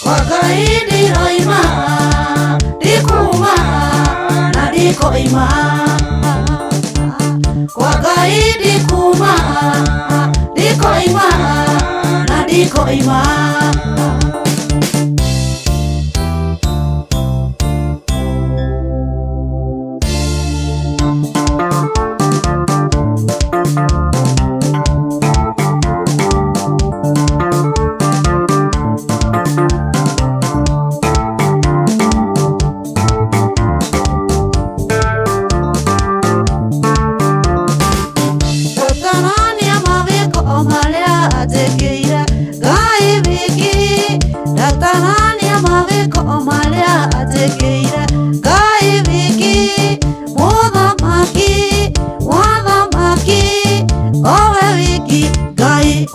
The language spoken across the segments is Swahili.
Wakaidi roima dikuma na dikoima. Wakaidi kuma dikoima na dikoima.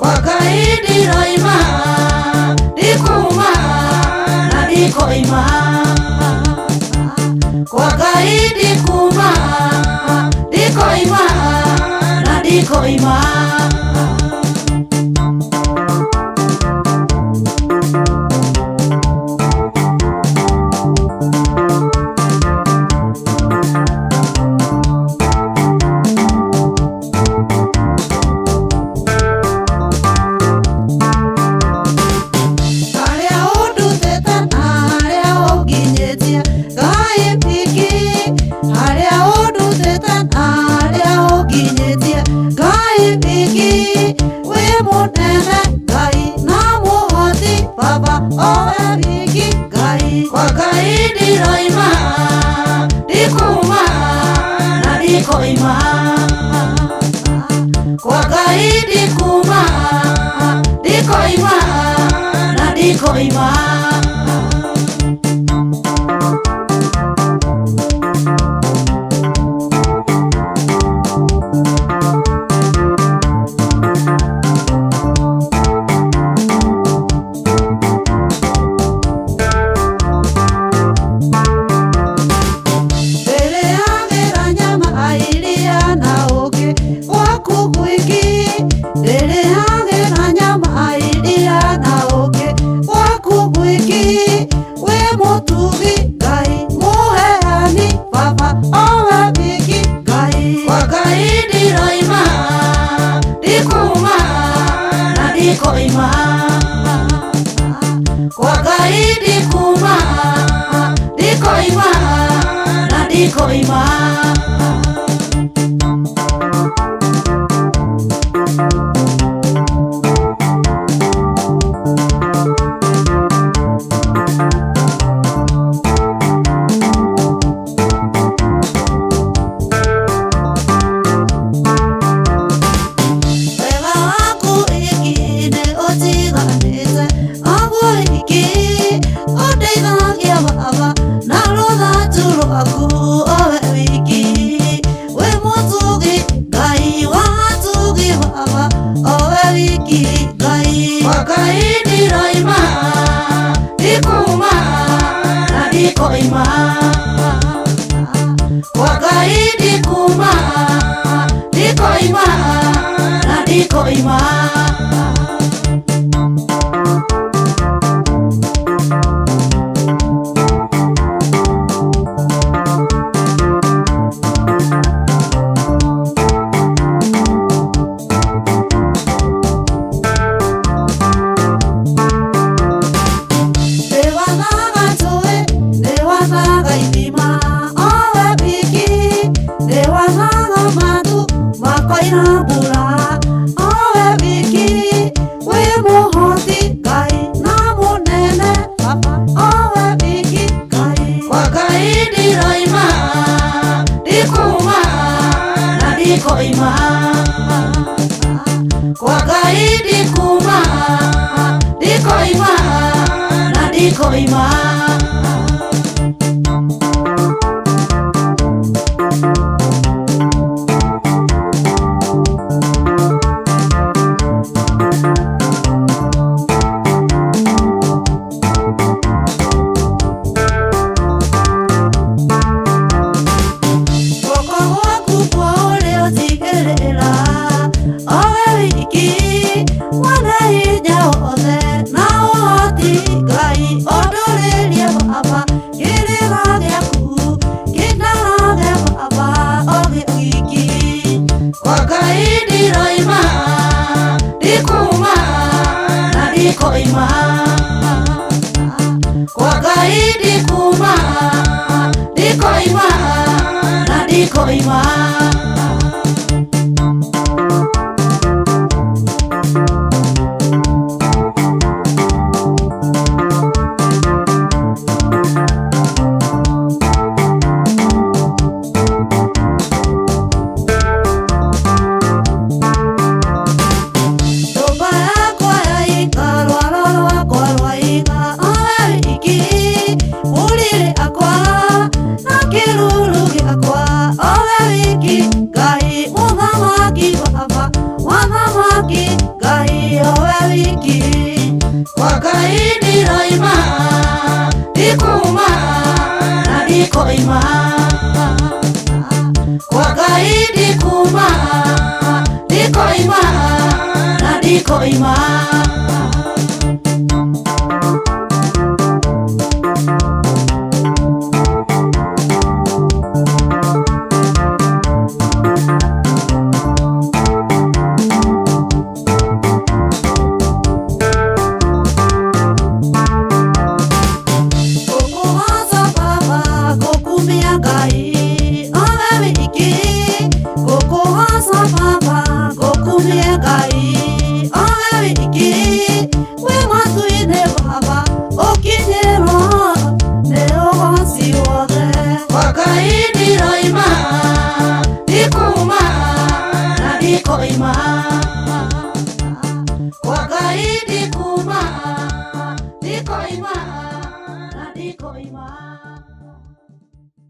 Wakaidi roima dikuma na dikoima. Wakaidi kuma dikoima na dikoima. Wakaidi roima dikuma na dikoima. Wakaidi kuma dikoima na dikoima. Wakaidi roima dikuma na dikoima. Wakaidi kuma dikoima na dikoima. Wakaidi roima dikuma na dikoima. Wakaidi kuma dikoima na dikoima. Wakaidi roima dikuma na dikoima. Wakaidi kuma dikoima na dikoima. Wako waku kwa ole Wakaidi roima dikuma na dikoima. Wakaidi kuma dikoima na dikoima. Wakaidi roima dikuma na dikoima. Wakaidi kuma dikoima na dikoima. Wakaidi roima dikuma na dikoima. Wakaidi kuma dikoima na dikoima.